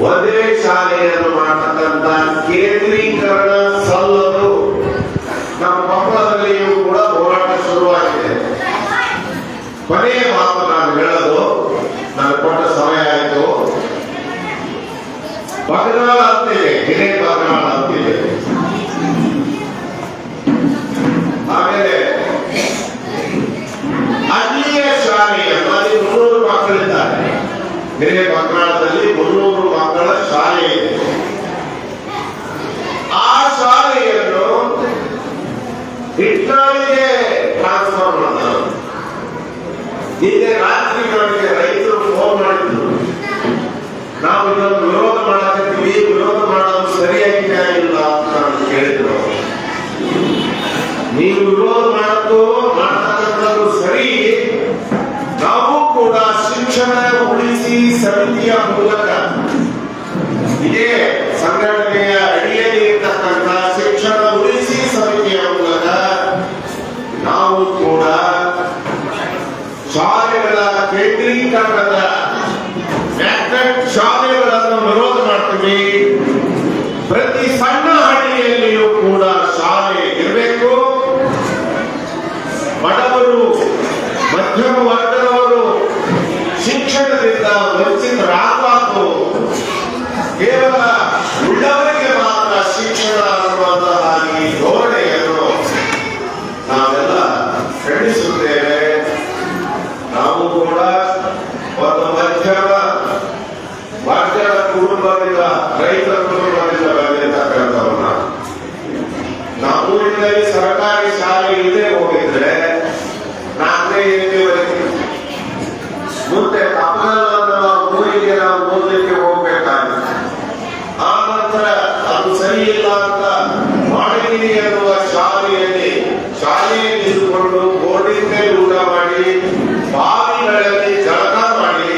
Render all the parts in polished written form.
ಒಂದೇ ಶಾಲೆಯನ್ನು ಮಾಡತಕ್ಕಂತ ಕೇಂದ್ರೀಕರಣ ಸಲ್ಲದು. ನಮ್ಮ ಕೊಪ್ಪಳದಲ್ಲಿಯೂ ಕೂಡ ಹೋರಾಟ ಶುರುವಾಗಿದೆ. ಕೊನೆಯ ಮಾತು ನಾನು ಹೇಳೋದು, ನಾನು ಕೊಟ್ಟ ಸಮಯ ಆಯಿತು. ಬಗನಾಳ ಅಂತಿದೆ, ಹಿರೇ ಬಗನಾಳ ಅಂತಿದೆ. ಆಮೇಲೆ ಅಲ್ಲಿಯ ಶಾಲೆಯನ್ನು, ಅಲ್ಲಿ 300 ಮಕ್ಕಳಿದ್ದಾರೆ. ಹಿರೇ ಬಗನಾಳದಲ್ಲಿ 300 ಮಕ್ಕಳ ಶಾಲೆ ಇದೆ. ಆ ಶಾಲೆಯನ್ನು ಹಿಟ್ನಾಳಿಗೆ ಟ್ರಾನ್ಸ್ಫರ್ ಮಾಡಿದ್ರು. ನಿನ್ನೆ ರಾತ್ರಿ ನನಗೆ ರೈತರು ಫೋನ್ ಮಾಡಿದ್ರು, ನಾವು ಇದನ್ನು ವಿರೋಧ ಮಾಡಕತ್ತೀವಿ, ವಿರೋಧ ಮಾಡೋದು ಸರಿಯಾಗಿದೆಯಾ ಇಲ್ಲ ಅಂತ ನಾನು ಕೇಳಿದ್ರು. ನೀವು ವಿರೋಧ ಮಾಡತಕ್ಕಂಥದ್ದು ಸರಿ. ನಾವು ಕೂಡ ಶಿಕ್ಷಣ ಉಳಿಸಿ ಸಮಿತಿಯ ಮೂಲಕ, ಇದೇ ಸಂಘಟನೆಯ ಅಡಿಯಲ್ಲಿ ಇರತಕ್ಕಂಥ ಶಿಕ್ಷಣ ಉಳಿಸಿ ಸಮಿತಿಯ ಮೂಲಕ ನಾವು ಕೂಡ ಶಾಲೆಗಳ ಕೇಂದ್ರೀಕರಣದ ಶಾಲೆಗಳನ್ನು ವಿರೋಧ ಮಾಡ್ತೀವಿ. ಪ್ರತಿ ಸಣ್ಣ ಹಳ್ಳಿಯಲ್ಲಿಯೂ ಕೂಡ ಶಾಲೆ ಇರಬೇಕು. ಬಡವರು, ಮಧ್ಯಮ ವರ್ಗದವರು ಶಿಕ್ಷಣದಿಂದ ವಂಚಿತರಾಗಬಾರದು. ಕೇವಲ ಉಳ್ಳವರಿಗೆ ಮಾತ್ರ ಶಿಕ್ಷಣ ಅನ್ನುವಂತಹ ಈ ಧೋರಣೆಯನ್ನು ನಾವೆಲ್ಲ ಖಂಡಿಸುತ್ತೇವೆ. ನಾವು ಕೂಡ ಒಂದು ಮಧ್ಯಮ ವರ್ಗದ ಕುಟುಂಬದಿಂದ, ರೈತರ ಕುಟುಂಬದಿಂದ ಬಂದಿರತಕ್ಕಂಥವನ್ನ. ನಮ್ಮೂರಿನಲ್ಲಿ ಸರ್ಕಾರಿ ಶಾಲೆ ಇಲ್ಲದೆ ಹೋಗಿದ್ರೆ 4ನೇ ಇಲ್ಲಿವರೆಗೆ, ಮುಂದೆ ತಪ್ಪಲನ್ನು ಊರಿಗೆ ನಾವು ಓದಲಿಕ್ಕೆ ಹೋಗ್ಬೇಕಾಗಿತ್ತು. ಆ ನಂತರ ಅದು ಸರಿ ಇಲ್ಲ ಅಂತ ಮಾಡಗಿರಿ ಎನ್ನುವ ಶಾಲೆಯಲ್ಲಿ ಇದ್ದುಕೊಂಡು ಬೋರ್ಡಿಂಗ್ ಮೇಲೆ ಊಟ ಮಾಡಿ, ಬಾವಿಗಳಲ್ಲಿ ಜಳಕ ಮಾಡಿ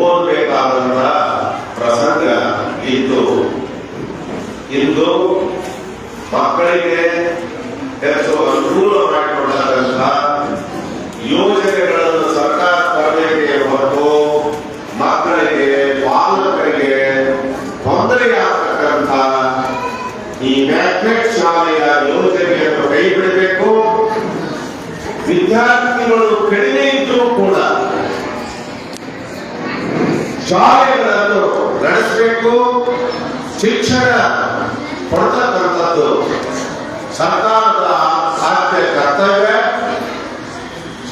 ಓದಬೇಕಾದಂತ ಪ್ರಸಂಗ ಇದ್ದು. ಇಂದು ಮಕ್ಕಳಿಗೆ ಹೆಚ್ಚು ಅನುಕೂಲ ಮಾಡಿಕೊಡತಕ್ಕಂಥ ಯೋಜನೆಗಳನ್ನು ಸರ್ಕಾರ ತರಬೇತಿಗೆ ಹೊರತು ಮಕ್ಕಳಿಗೆ, ಪಾಲಕರಿಗೆ ತೊಂದರೆಯಾಗತಕ್ಕಂಥ ಈ ಮ್ಯಾಗ್ನೆಟ್ ಶಾಲೆಯ ಯೋಜನೆಯನ್ನು ಕೈ ಬಿಡಬೇಕು. ವಿದ್ಯಾರ್ಥಿಗಳು ಕಡಿಮೆ ಇದ್ದರೂ ಕೂಡ ಶಾಲೆಗಳನ್ನು ನಡೆಸಬೇಕು. ಶಿಕ್ಷಣ ಕೊಡ್ತಕ್ಕಂಥದ್ದು ಸರ್ಕಾರದ ಸಾಧ್ಯ ಕರ್ತವ್ಯ.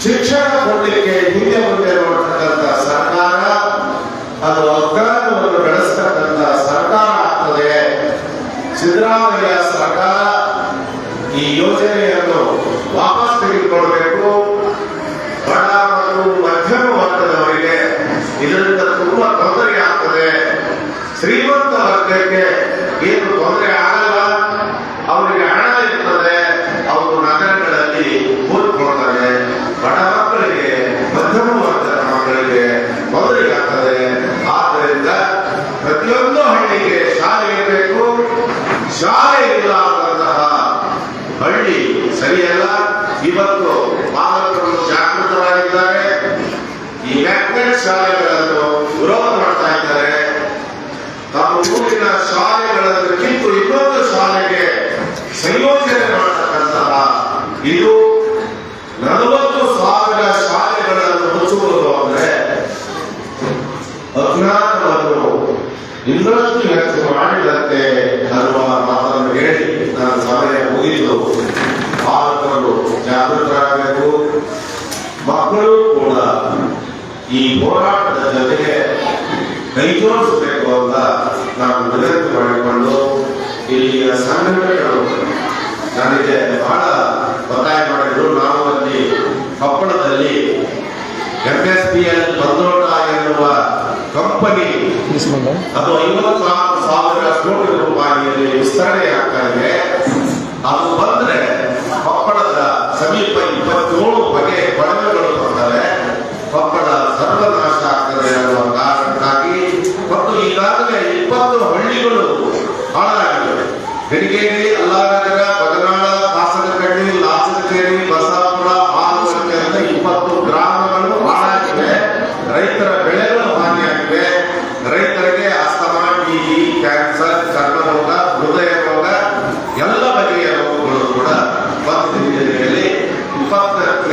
ಶಿಕ್ಷಣ ಕೊಡಲಿಕ್ಕೆ ಹಿಂದೆ ಮುಂದೆ ನೋಡ್ತಕ್ಕಂಥ ಸರ್ಕಾರ, ಅದು ಅಜ್ಞಾನವನ್ನು ಬೆಳೆಸ್ತಕ್ಕಂಥ ಸರ್ಕಾರ ಆಗ್ತದೆ. ಸಿದ್ದರಾಮಯ್ಯ ಸರ್ಕಾರ ಈ ಯೋಜನೆಯನ್ನು ವಾಪಸ್ ತೆಗೆದುಕೊಳ್ಬೇಕು. ಬಡ ಮತ್ತು ಮಧ್ಯಮ ವರ್ಗದವರಿಗೆ ಇದರಿಂದ ತುಂಬಾ ತೊಂದರೆ ಆಗ್ತದೆ. ಶ್ರೀಮಂತ ವರ್ಗಕ್ಕೆ ಏನು ತೊಂದರೆ ಆಗಲ್ಲ, ಅವರಿಗೆ ಹಣ ಇರ್ತದೆ, ಅವರು ನಗರಗಳಲ್ಲಿ ಕೂತ್ಕೊಳ್ತಾರೆ. ಬಡ ಮಕ್ಕಳಿಗೆ, ಮಧ್ಯಮ ವರ್ಗದ ಮಕ್ಕಳಿಗೆ ತೊಂದರೆ ಆಗ್ತದೆ. ಆದ್ದರಿಂದ ಪ್ರತಿಯೊಂದು ಹಳ್ಳಿಗೆ ಶಾಲೆ ಇರಬೇಕು. ಶಾಲೆ ಇಲ್ಲದಂತಹ ಹಳ್ಳಿ ಸರಿಯಲ್ಲ. ಇವತ್ತು ಪಾಲಕರು ಜಾಗೃತರಾಗಿದ್ದಾರೆ. ಈ ಮ್ಯಾಗ್ನೆಟ್ ಶಾಲೆಗಳನ್ನು ವಿರೋಧ ಮಾಡ್ತಾ ಇದ್ದಾರೆ. ತಮ್ಮ ಊರಿನ ಶಾಲೆಗಳನ್ನು ಕಿತ್ತು ಇನ್ನೊಂದು ಶಾಲೆಗೆ ಸಂಯೋಜನೆ ಮಾಡತಕ್ಕಂತಹ ಇದು 40,000 ಶಾಲೆಗಳನ್ನು ಮುಚ್ಚುವುದು ಅಂದ್ರೆ ಅಜ್ಞಾನವನ್ನು ಇನ್ನಷ್ಟು ಹೆಚ್ಚು ಮಾಡಿದಂತೆ ಅನ್ನುವ ಮಾತನ್ನು ಹೇಳಿ ನನ್ನ ಸಮಯ ಮುಗಿದು. ಪಾಲಕರು ಜಾಗೃತರಾಗಬೇಕು. ಮಕ್ಕಳು ಕೂಡ ಈ ಹೋರಾಟದ ಜೊತೆಗೆ ಕೈಜೋಡಿಸಬೇಕು ಅಂತ ನಾನು ವಿನಂತಿ ಮಾಡಿಕೊಂಡು, ಇಲ್ಲಿಯ ಸಂಘಟನೆಗಳು ನನಗೆ ಬಹಳ ಒತ್ತಾಯ ಮಾಡಿದ್ರು. ನಾವು ಅಲ್ಲಿ ಕೊಪ್ಪಳದಲ್ಲಿ MSPL ಬಂದೋಟ ಎನ್ನುವ ಕಂಪನಿ ಅದು 54,000 ಕೋಟಿ ರೂಪಾಯಿಯಲ್ಲಿ ವಿಸ್ತರಣೆ ಆಗ್ತಾ ಇದೆ. ಅದು ಬಂದ್ರೆ ಕೊಪ್ಪಳದ ಸಮೀಪ 27 ಬಗೆ ಕೊಳವೆಗಳು ಬರ್ತವೆ. ಕೊಪ್ಪಳ ಸರ್ವನಾಶ ಆಗ್ತದೆ ಅನ್ನುವ ಕಾರಣಕ್ಕಾಗಿ ಮತ್ತು ಈಗಾಗಲೇ 20 ಹಳ್ಳಿಗಳು ಹಾಳಾಗಿವೆ. ಬೆಳಗೇರಿ, ಅಲ್ಲಾನಗರ, ಬಗನಾಳ, ಕಾಸನಕಡ್ಡಿ, ಲಾಚನಕೇರಿ, ಬಸಾಪುರ, ಹಾಲುವರ್ಕೆ ಅಂತ 20 ಗ್ರಾಮಗಳು ಹಾಳಾಗಿವೆ. ರೈತರ ಬೆಳೆಗಳು ಹಾನಿಯಾಗಿವೆ.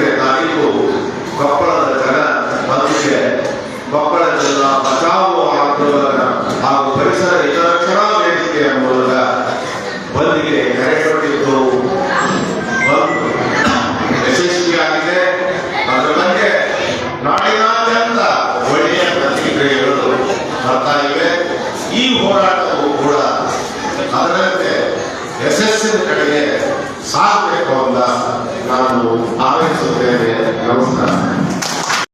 11ನೇ ತಾರೀಕು ಕೊಪ್ಪಳದ ಜನ ಬಂದಿಗೆ ಕೊಪ್ಪಳ ಜಿಲ್ಲಾ ಬಚಾವು ಆಂದೋಲನ ಹಾಗೂ ಪರಿಸರ ಹಿತರಕ್ಷಣಾ ವೇದಿಕೆಯ ಮೂಲಕ ಬಂದಿಗೆ ಕರೆ ಕೊಟ್ಟಿದ್ದು ಒಂದು ಯಶಸ್ವಿಯಾಗಿದೆ. ಅದರ ಬಗ್ಗೆ ನಾಡಿನಾದ್ಯಂತ ಒಳ್ಳೆಯ ಪ್ರತಿಕ್ರಿಯೆಗಳು ಬರ್ತಾ ಇವೆ. ಈ ಹೋರಾಟವು ಕೂಡ ಅದರಂತೆ ಯಶಸ್ಸಿನ ಕಡೆಗೆ ಸಾಗಬೇಕು ಅಂತ ನಾನು ಆರೈಸುತ್ತೇನೆ. ನಮಸ್ಕಾರ.